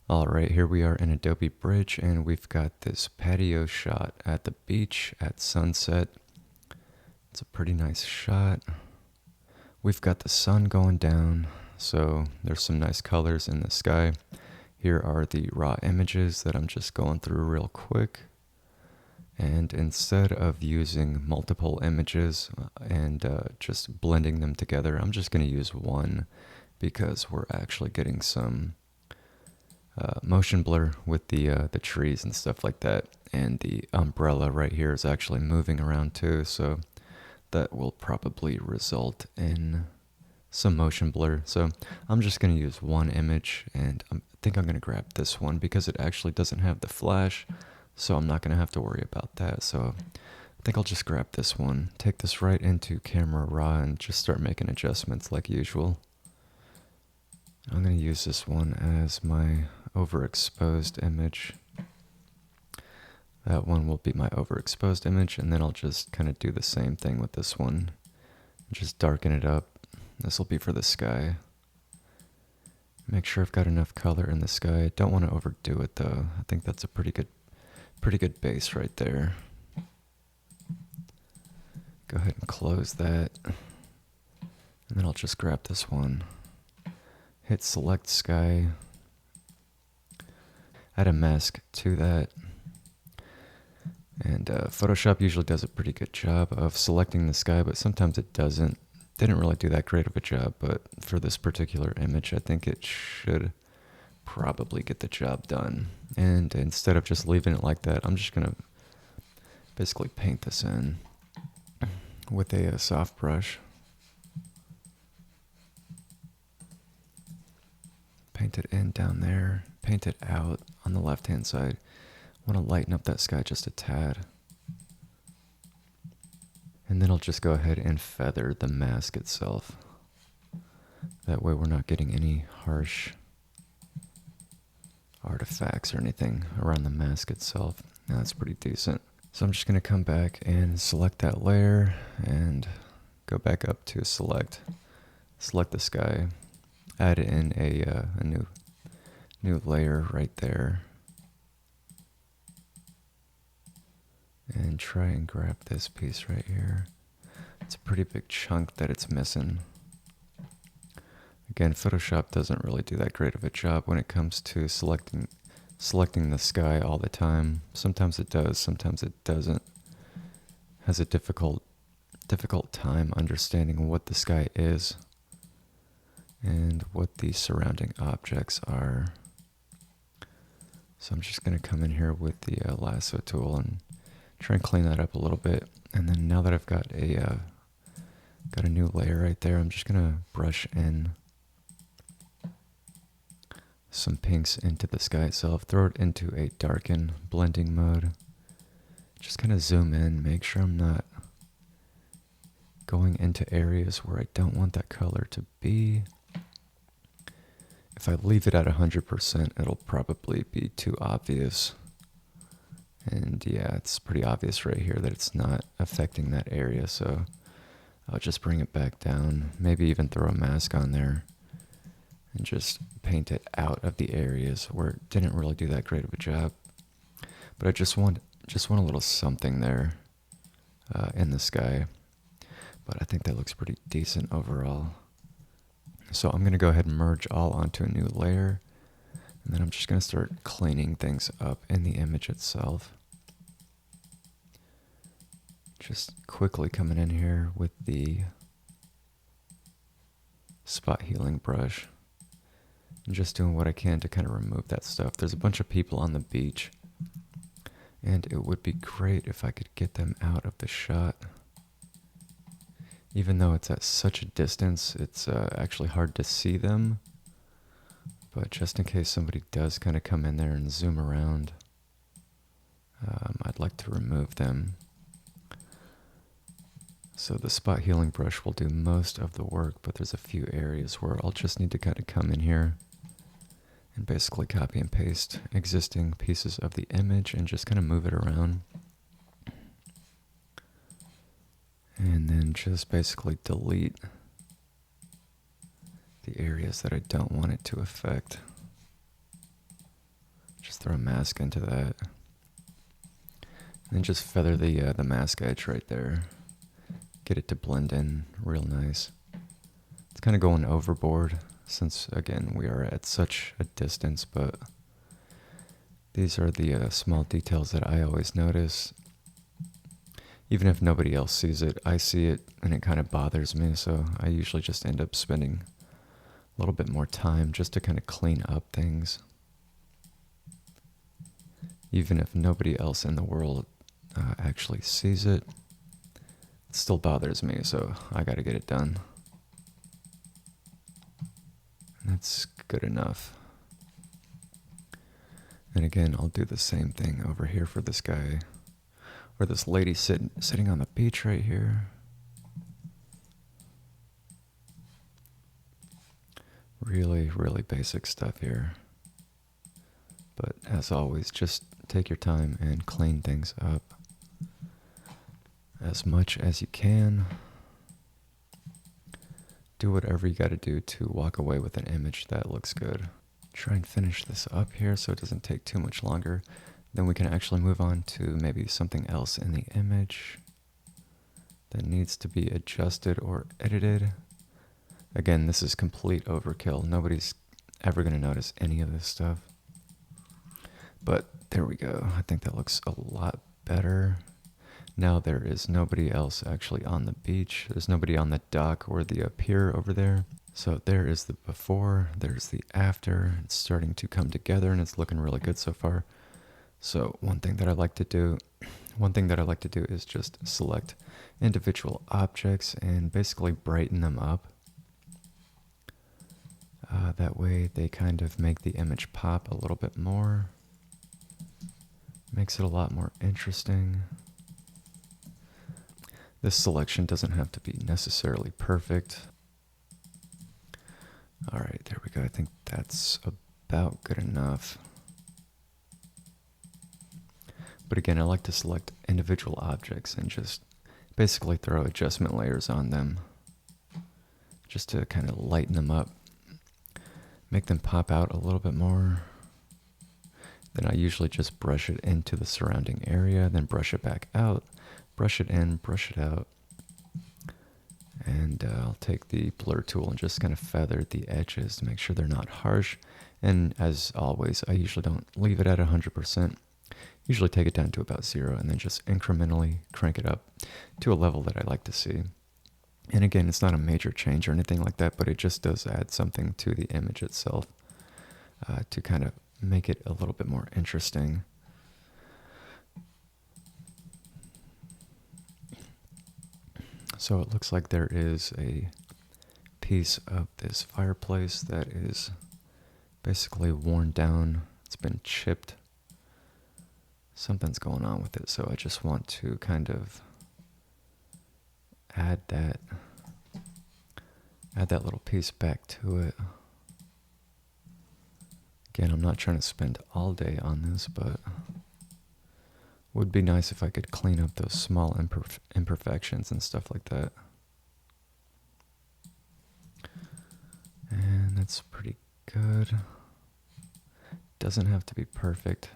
All right, here we are in Adobe Bridge, and we've got this patio shot at the beach at sunset. It's a pretty nice shot. We've got the sun going down, so there's some nice colors in the sky. Here are the raw images that I'm just going through real quick. And instead of using multiple images and just blending them together, I'm just going to use one because we're actually getting some motion blur with the trees and stuff like that, and the umbrella right here is actually moving around too, so that will probably result in some motion blur. So I'm just going to use one image, and I think I'm going to grab this one because it actually doesn't have the flash, so I'm not going to have to worry about that. So I think I'll just grab this one, take this right into Camera Raw, and just start making adjustments like usual. I'm going to use this one as my overexposed image. That one will be my overexposed image, and then I'll just kind of do the same thing with this one. Just darken it up. This will be for the sky. Make sure I've got enough color in the sky. Don't want to overdo it though. I think that's a pretty good base right there. Go ahead and close that. And then I'll just grab this one. Hit select sky. Add a mask to that. And Photoshop usually does a pretty good job of selecting the sky, but sometimes it doesn't. Didn't really do that great of a job, but for this particular image, I think it should probably get the job done. And instead of just leaving it like that, I'm just going to basically paint this in with a soft brush. Paint it in down there, paint it out on the left-hand side. I want to lighten up that sky just a tad. And then I'll just go ahead and feather the mask itself. That way we're not getting any harsh artifacts or anything around the mask itself. Now that's pretty decent. So I'm just going to come back and select that layer and go back up to select the sky. Add in a new layer right there. And try and grab this piece right here. It's a pretty big chunk that it's missing. Again, Photoshop doesn't really do that great of a job when it comes to selecting the sky all the time. Sometimes it does, sometimes it doesn't. Has a difficult time understanding what the sky is and what the surrounding objects are. So I'm just going to come in here with the lasso tool and try and clean that up a little bit. And then now that I've got a new layer right there, I'm just gonna brush in some pinks into the sky itself, throw it into a darken blending mode. Just kind of zoom in, make sure I'm not going into areas where I don't want that color to be. If I leave it at 100%, it'll probably be too obvious. And yeah, it's pretty obvious right here that it's not affecting that area, so I'll just bring it back down, maybe even throw a mask on there, and just paint it out of the areas where it didn't really do that great of a job. But I just want a little something there in the sky. But I think that looks pretty decent overall. So I'm going to go ahead and merge all onto a new layer. And then I'm just going to start cleaning things up in the image itself. Just quickly coming in here with the spot healing brush. And just doing what I can to kind of remove that stuff. There's a bunch of people on the beach. And it would be great if I could get them out of the shot. Even though it's at such a distance, it's actually hard to see them. But just in case somebody does kind of come in there and zoom around, I'd like to remove them. So the spot healing brush will do most of the work, but there's a few areas where I'll just need to kind of come in here and basically copy and paste existing pieces of the image and just kind of move it around. And then just basically delete the areas that I don't want it to affect. Just throw a mask into that. And then just feather the mask edge right there. Get it to blend in real nice. It's kind of going overboard since, again, we are at such a distance, but these are the small details that I always notice. Even if nobody else sees it, I see it and it kind of bothers me, so I usually just end up spending a little bit more time just to kind of clean up things. Even if nobody else in the world actually sees it, it still bothers me, so I gotta get it done. That's good enough. And again, I'll do the same thing over here for this guy, or this lady sitting on the beach right here. Really, really basic stuff here. But as always, just take your time and clean things up as much as you can. Do whatever you gotta do to walk away with an image that looks good. Try and finish this up here so it doesn't take too much longer. Then we can actually move on to maybe something else in the image that needs to be adjusted or edited. Again, this is complete overkill. Nobody's ever going to notice any of this stuff. But there we go. I think that looks a lot better. Now there is nobody else actually on the beach. There's nobody on the dock or the pier over there. So there is the before, there's the after. It's starting to come together and it's looking really good so far. So one thing that I like to do is just select individual objects and basically brighten them up. That way they kind of make the image pop a little bit more. Makes it a lot more interesting. This selection doesn't have to be necessarily perfect. Alright, there we go. I think that's about good enough. But again, I like to select individual objects and just basically throw adjustment layers on them just to kind of lighten them up, make them pop out a little bit more. Then I usually just brush it into the surrounding area, then brush it back out, brush it in, brush it out. And I'll take the blur tool and just kind of feather the edges to make sure they're not harsh. And as always, I usually don't leave it at 100%. Usually take it down to about 0 and then just incrementally crank it up to a level that I like to see. And again, it's not a major change or anything like that, but it just does add something to the image itself to kind of make it a little bit more interesting. So it looks like there is a piece of this fireplace that is basically worn down. It's been chipped. Something's going on with it, so I just want to kind of add that little piece back to it. Again, I'm not trying to spend all day on this, but would be nice if I could clean up those small imperfections and stuff like that. And that's pretty good. Doesn't have to be perfect.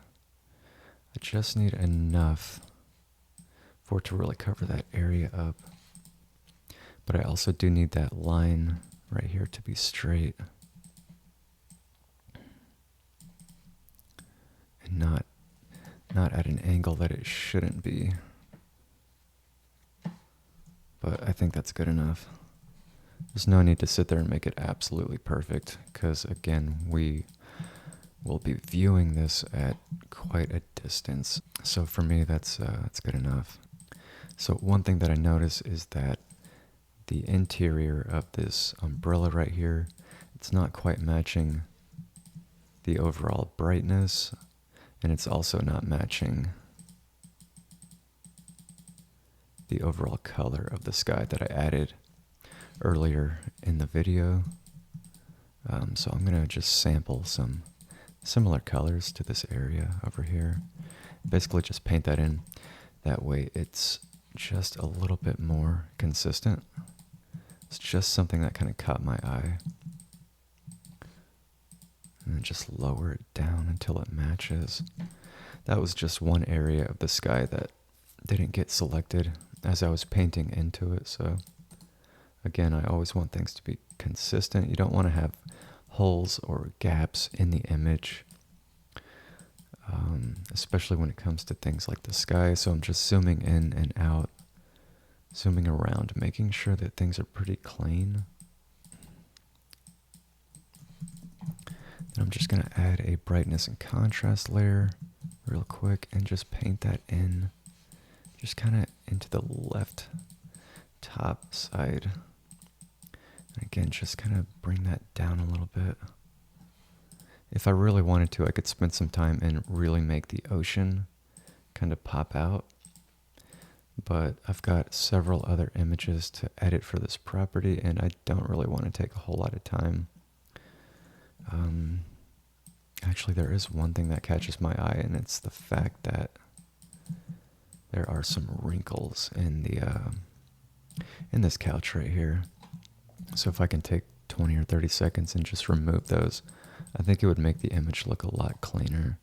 I just need enough for it to really cover that area up. But I also do need that line right here to be straight. And not at an angle that it shouldn't be. But I think that's good enough. There's no need to sit there and make it absolutely perfect, because again, we will be viewing this at quite a distance. So for me, that's good enough. So one thing that I notice is that the interior of this umbrella right here, it's not quite matching the overall brightness, and it's also not matching the overall color of the sky that I added earlier in the video. So I'm gonna just sample some similar colors to this area over here. Basically just paint that in. That way it's just a little bit more consistent. It's just something that kind of caught my eye. And and just lower it down until it matches. That was just one area of the sky that didn't get selected as I was painting into it. So again, I always want things to be consistent. You don't want to have holes or gaps in the image, especially when it comes to things like the sky. So I'm just zooming in and out, zooming around, making sure that things are pretty clean. Then I'm just going to add a brightness and contrast layer real quick and just paint that in, just kind of into the left top side. And again, just kind of bring that down a little bit. If I really wanted to, I could spend some time and really make the ocean kind of pop out. But I've got several other images to edit for this property, and I don't really want to take a whole lot of time. Actually, there is one thing that catches my eye, and it's the fact that there are some wrinkles in the in this couch right here. So if I can take 20 or 30 seconds and just remove those, I think it would make the image look a lot cleaner.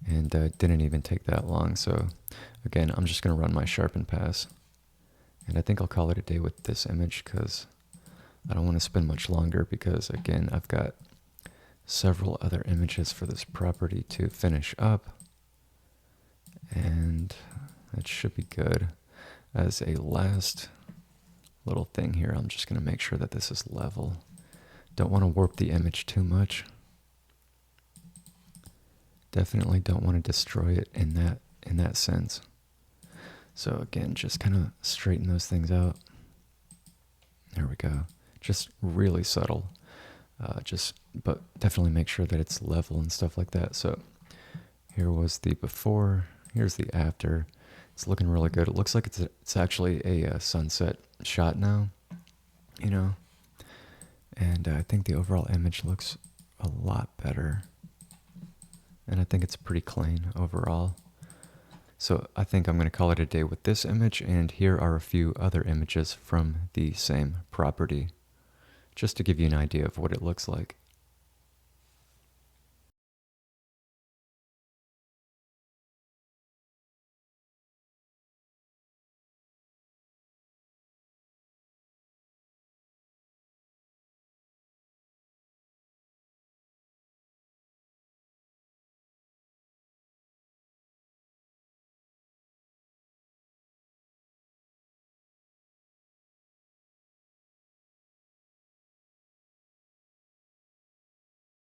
And it didn't even take that long. So again, I'm just going to run my sharpen pass. And I think I'll call it a day with this image because I don't want to spend much longer because, again, I've got several other images for this property to finish up. And that should be good. As a last little thing here, I'm just going to make sure that this is level. Don't want to warp the image too much. Definitely don't want to destroy it in that sense. So again, just kind of straighten those things out. There we go. Just really subtle. But definitely make sure that it's level and stuff like that. So here was the before. Here's the after. It's looking really good. It looks like it's actually a sunset shot now, you know. And I think the overall image looks a lot better. And I think it's pretty clean overall. So I think I'm going to call it a day with this image, and here are a few other images from the same property, just to give you an idea of what it looks like.